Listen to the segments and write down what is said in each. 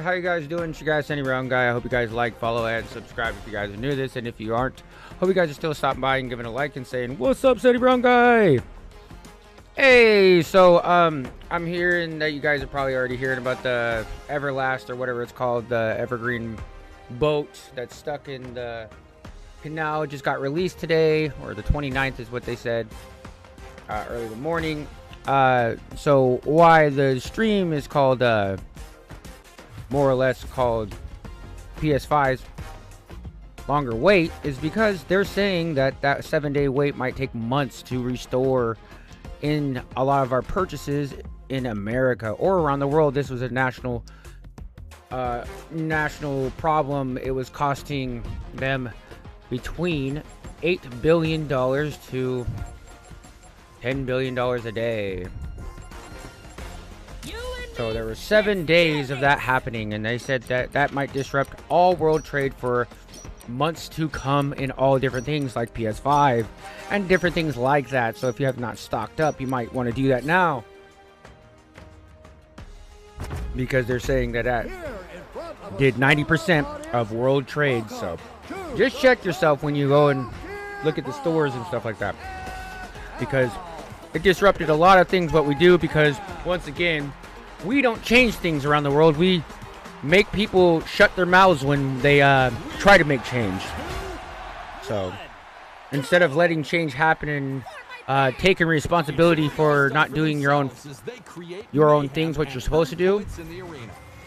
how you guys doing? It's your guy, Sunny Round Guy. I hope you guys like, follow, and subscribe if you guys are new to this. And if you aren't, hope you guys are still stopping by and giving a like and saying, "What's up, Sunny Round Guy?" Hey, so I'm hearing that you guys are probably already hearing about the Everlast or whatever it's called, the Evergreen boat that's stuck in the canal. It just got released today, or the 29th is what they said early in the morning. So why the stream is called more or less called PS5's Longer Wait is because they're saying that that 7-day wait might take months to restore in a lot of our purchases in America or around the world. This was a national problem. It was costing them between $8 billion to $10 billion a day. So there were 7 days of that happening, and they said that that might disrupt all world trade for months to come in all different things like PS5 and different things like that. So if you have not stocked up, you might want to do that now, because they're saying that that did 90% of world trade. So just check yourself when you go and look at the stores and stuff like that, because it disrupted a lot of things what we do, because once again, we don't change things around the world. We make people shut their mouths when they try to make change. So instead of letting change happen and taking responsibility for not doing your own things, what you're supposed to do,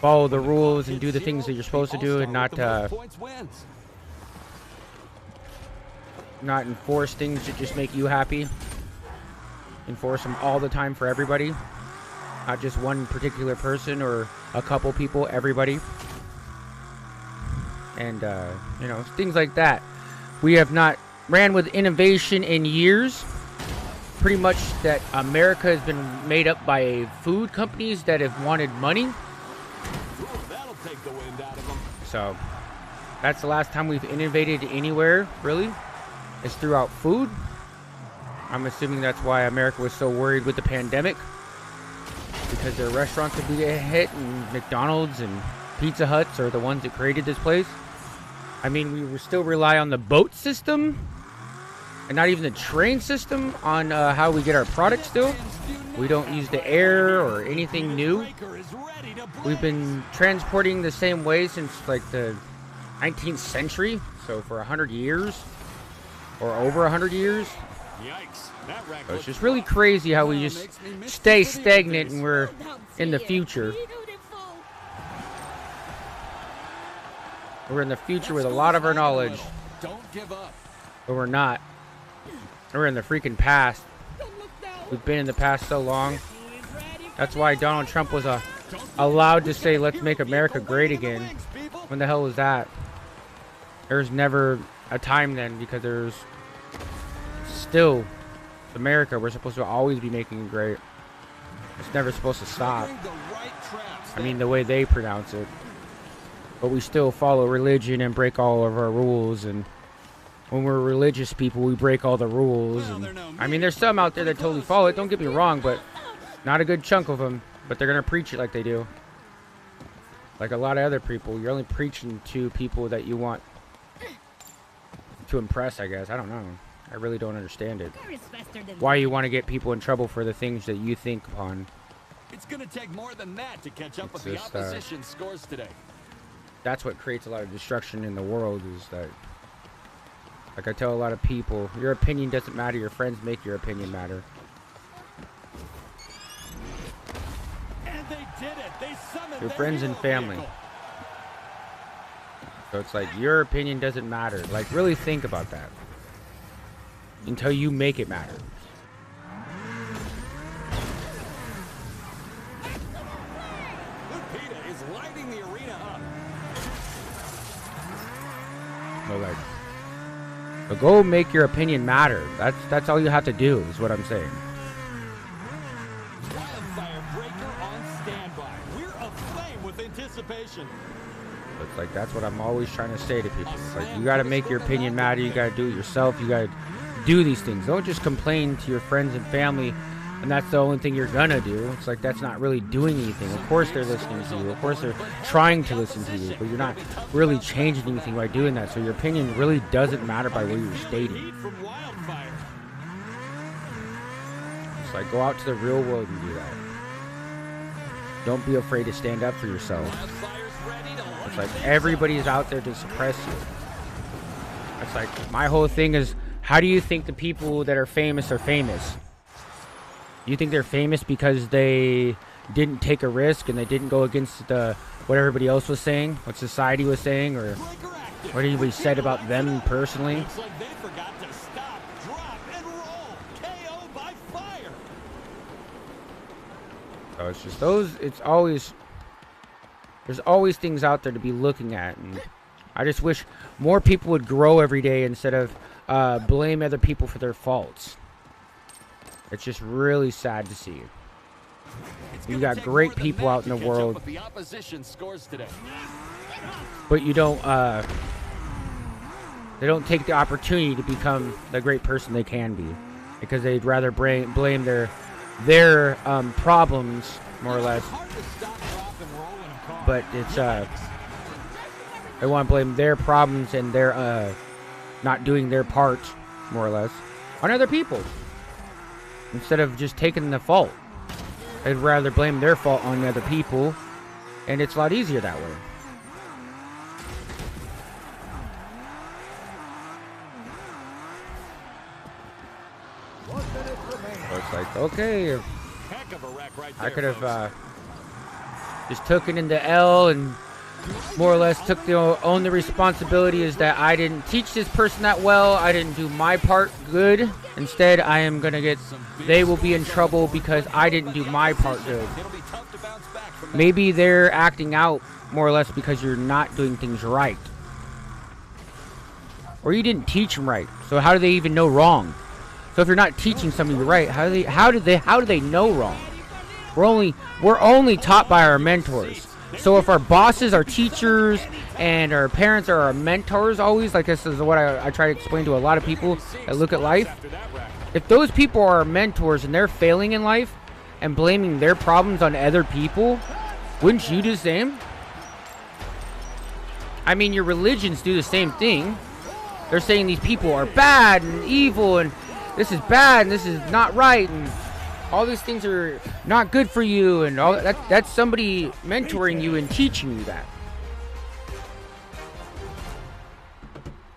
follow the rules and do the things that you're supposed to do, and not enforce things that just make you happy. Enforce them all the time for everybody, not just one particular person or a couple people, everybody. And you know, things like that. We have not ran with innovation in years. Pretty much that America has been made up by food companies that have wanted money. So that's the last time we've innovated anywhere, really, is throughout food. I'm assuming that's why America was so worried with the pandemic, because their restaurants would be a hit, and McDonald's and Pizza Huts are the ones that created this place. I mean, we still rely on the boat system and not even the train system on how we get our products still. We don't use the air or anything new. We've been transporting the same way since like the 19th century, so for 100 years or over 100 years. So it's just really crazy how we just stay stagnant and we're in the future. We're in the future with a lot of our knowledge, but we're not. We're in the freaking past. We've been in the past so long. That's why Donald Trump was allowed to say, "Let's make America great again." When the hell was that? There's never a time then, because there's still America. We're supposed to always be making it great. It's never supposed to stop. I mean, the way they pronounce it. But we still follow religion and break all of our rules. And when we're religious people, we break all the rules. And I mean, there's some out there that totally follow it. Don't get me wrong, but not a good chunk of them. But they're going to preach it like they do. Like a lot of other people. You're only preaching to people that you want to impress, I guess. I don't know. I really don't understand it. Why you want to get people in trouble for the things that you think upon. It's going to take more than that to catch up with the opposition scores today. That's what creates a lot of destruction in the world, is that, like I tell a lot of people, your opinion doesn't matter. Your friends make your opinion matter. And they did it. They summoned your friends and family. So it's like your opinion doesn't matter. Like, really think about that. Until you make it matter. Lupita is lighting the arena up. So like, so go make your opinion matter. That's all you have to do, is what I'm saying. Wildfire breaker on standby. We're aflame with anticipation. It's like, that's what I'm always trying to say to people. It's like, you got to make your opinion matter. You got to do it yourself. You got to do these things. Don't just complain to your friends and family and that's the only thing you're gonna do. It's like that's not really doing anything. Of course they're listening to you. Of course they're trying to listen to you, but you're not really changing anything by doing that. So your opinion really doesn't matter by what you're stating. It's like go out to the real world and do that. Don't be afraid to stand up for yourself. It's like everybody's out there to suppress you. It's like my whole thing is, how do you think the people that are famous are famous? You think they're famous because they didn't take a risk and they didn't go against what everybody else was saying, what society was saying, or what anybody said about them personally? Looks like they forgot to stop, drop, and roll. KO by fire. So it's just those. It's always there's always things out there to be looking at, and I just wish more people would grow every day instead of blame other people for their faults. It's just really sad to see. You got great people out in the world, but you don't. They don't take the opportunity to become the great person they can be, because they'd rather blame their problems, more or less. But it's they want to blame their problems and their not doing their part, more or less, on other people, instead of just taking the fault. They'd rather blame their fault on other people, and it's a lot easier that way. So it's like, okay, I could have just took it into L and more or less took own the responsibility, is that I didn't teach this person that well. I didn't do my part good. Instead, I am going to get, they will be in trouble because I didn't do my part good. Maybe they're acting out more or less because you're not doing things right. Or you didn't teach them right. So how do they even know wrong? So if you're not teaching somebody right, how do they know wrong? We're only taught by our mentors. So if our bosses, our teachers, and our parents are our mentors always, like this is what I try to explain to a lot of people that look at life. If those people are our mentors and they're failing in life and blaming their problems on other people, wouldn't you do the same? I mean, your religions do the same thing. They're saying these people are bad and evil and this is bad and this is not right and all these things are not good for you, and all that's somebody mentoring you and teaching you that.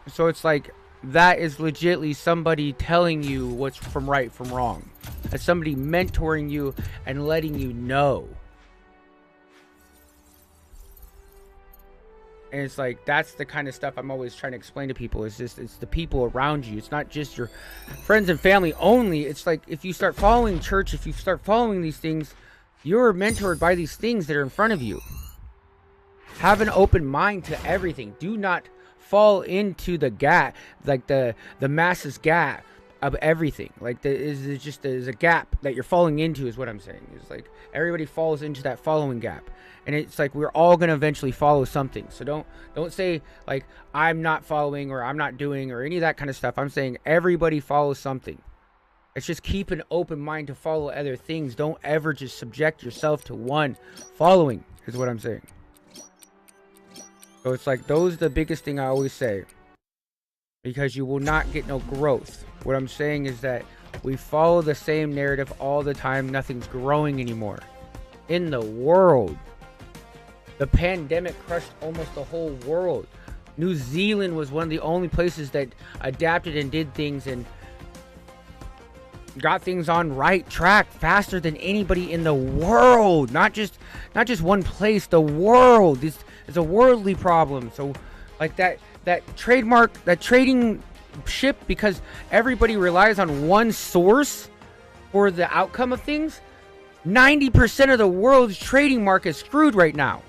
So it's like that is legitly somebody telling you what's from right from wrong. That's somebody mentoring you and letting you know. And it's like, that's the kind of stuff I'm always trying to explain to people. It's the people around you. It's not just your friends and family only. It's like, if you start following church, if you start following these things, you're mentored by these things that are in front of you. Have an open mind to everything. Do not fall into the gap, like the masses gap of everything. Like there's a gap that you're falling into, is what I'm saying. It's like everybody falls into that following gap. And it's like we're all going to eventually follow something. So don't say like I'm not following or I'm not doing or any of that kind of stuff. I'm saying everybody follows something. It's just keep an open mind to follow other things. Don't ever just subject yourself to one following, is what I'm saying. So it's like those are the biggest thing I always say. Because you will not get no growth. What I'm saying is that we follow the same narrative all the time. Nothing's growing anymore in the world. The pandemic crushed almost the whole world. New Zealand was one of the only places that adapted and did things and got things on right track faster than anybody in the world. Not just one place, the world. This is a worldly problem. So like that trademark, that trading ship, because everybody relies on one source for the outcome of things. 90% of the world's trading market is screwed right now.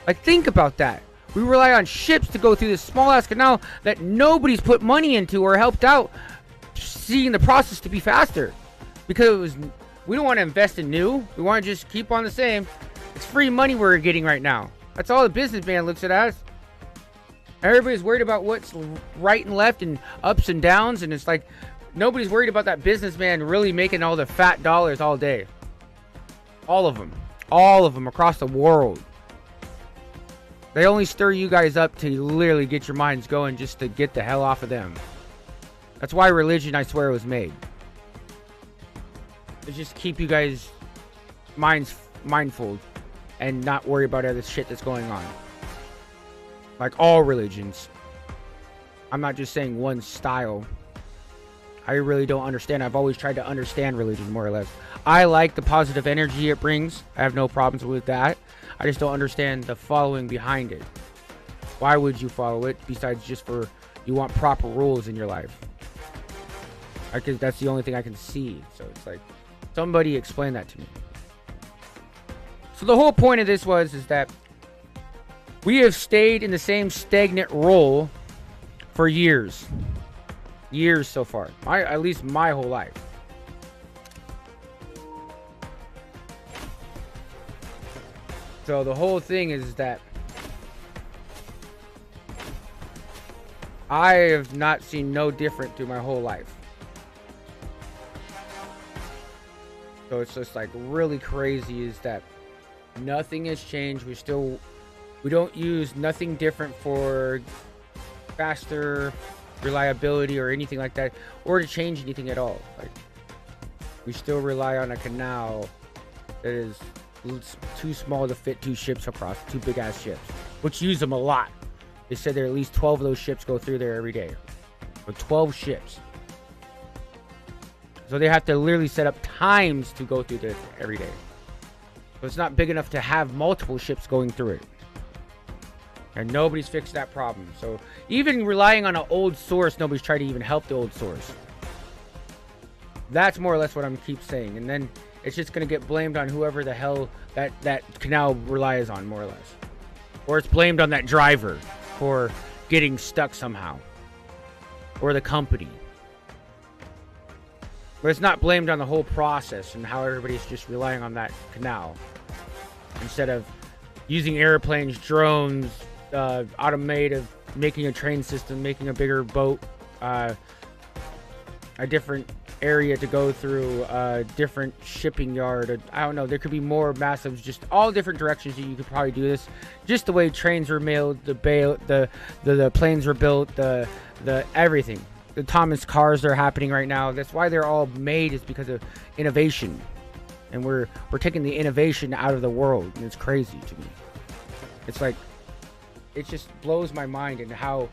Like, think about that. We rely on ships to go through this small-ass canal that nobody's put money into or helped out, seeing the process to be faster. Because we don't want to invest in new. We want to just keep on the same. It's free money we're getting right now. That's all the businessman looks at us. Everybody's worried about what's right and left and ups and downs. And it's like, Nobody's worried about that businessman really making all the fat dollars all day. All of them. All of them across the world. They only stir you guys up to literally get your minds going just to get the hell off of them. That's why religion, I swear, was made. To just keep you guys mindful and not worry about other shit that's going on. Like all religions. I'm not just saying one style. I really don't understand. I've always tried to understand religion more or less. I like the positive energy it brings. I have no problems with that. I just don't understand the following behind it. Why would you follow it besides just for you want proper rules in your life? Because that's the only thing I can see. So it's like, somebody explain that to me. So the whole point of this is that we have stayed in the same stagnant role for years. Years so far. At least my whole life. So the whole thing is that I have not seen no different through my whole life. So it's just like really crazy is that nothing has changed. We don't use nothing different for faster reliability or anything like that, or to change anything at all. Like, we still rely on a canal that is too small to fit 2 ships across, 2 big ass ships, which use them a lot. They said there are at least 12 of those ships go through there every day. Or 12 ships. So they have to literally set up times to go through there every day. So it's not big enough to have multiple ships going through it. And nobody's fixed that problem. So even relying on an old source, nobody's tried to even help the old source. That's more or less what I'm keep saying. And then it's just going to get blamed on whoever the hell that canal relies on, more or less. Or it's blamed on that driver for getting stuck somehow. Or the company. But it's not blamed on the whole process and how everybody's just relying on that canal. Instead of using airplanes, drones, automated, making a train system, making a bigger boat, a different area to go through, a different shipping yard. I don't know. There could be more massive, just all different directions that you could probably do this. Just the way trains were made, the planes were built, the everything. The Thomas cars that are happening right now. That's why they're all made, is because of innovation. And we're taking the innovation out of the world. And it's crazy to me. It's like, it just blows my mind in how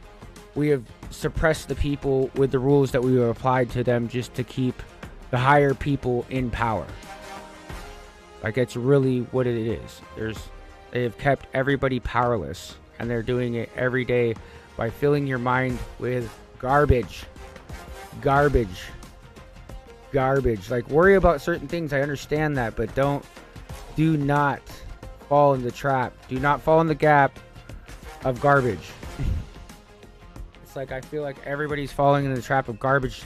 we have suppressed the people with the rules that we have applied to them just to keep the higher people in power. Like, it's really what it is. They have kept everybody powerless, and they're doing it every day by filling your mind with garbage. Like, worry about certain things, I understand that, but do not fall in the trap. Do not fall in the gap of garbage. It's like, I feel like everybody's falling in the trap of garbage.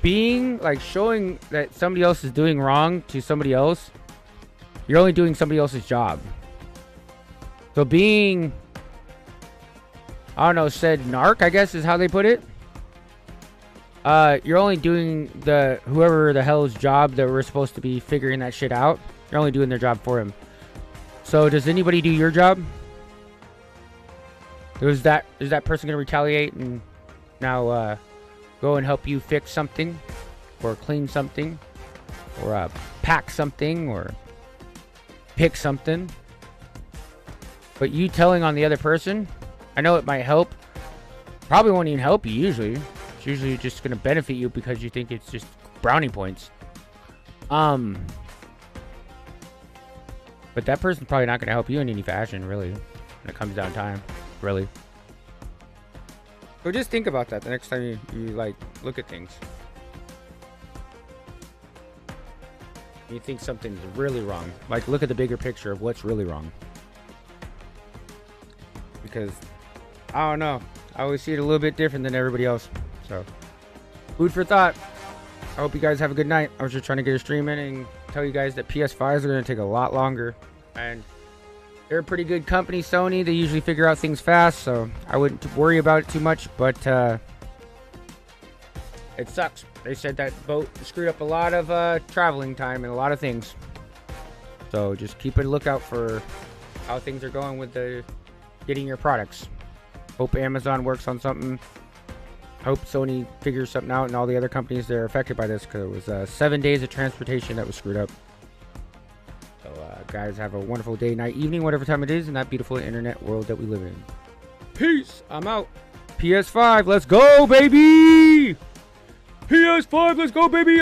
Being like, showing that somebody else is doing wrong to somebody else, you're only doing somebody else's job. So being, I don't know, said narc, I guess is how they put it. You're only doing whoever the hell's job that we're supposed to be figuring that shit out. You're only doing their job for him. So does anybody do your job? Is that person gonna retaliate and now go and help you fix something, or clean something, or pack something, or pick something? But you telling on the other person, I know it might help. Probably won't even help you usually. It's usually just going to benefit you because you think it's just brownie points. But that person's probably not going to help you in any fashion, really, when it comes down time, really. So just think about that the next time you like look at things. You think something's really wrong. Like, look at the bigger picture of what's really wrong. Because, I don't know, I always see it a little bit different than everybody else. So, food for thought. I hope you guys have a good night. I was just trying to get a stream in and tell you guys that PS5s are going to take a lot longer. And They're a pretty good company, Sony. They usually figure out things fast, so I wouldn't worry about it too much, but it sucks. They said that boat screwed up a lot of traveling time and a lot of things. So just keep a lookout for how things are going with getting your products. Hope Amazon works on something. Hope Sony figures something out and all the other companies that are affected by this, because it was 7 days of transportation that was screwed up. So guys, have a wonderful day, night, evening, whatever time it is in that beautiful internet world that we live in. Peace. I'm out. PS5, let's go, baby! PS5, let's go, baby!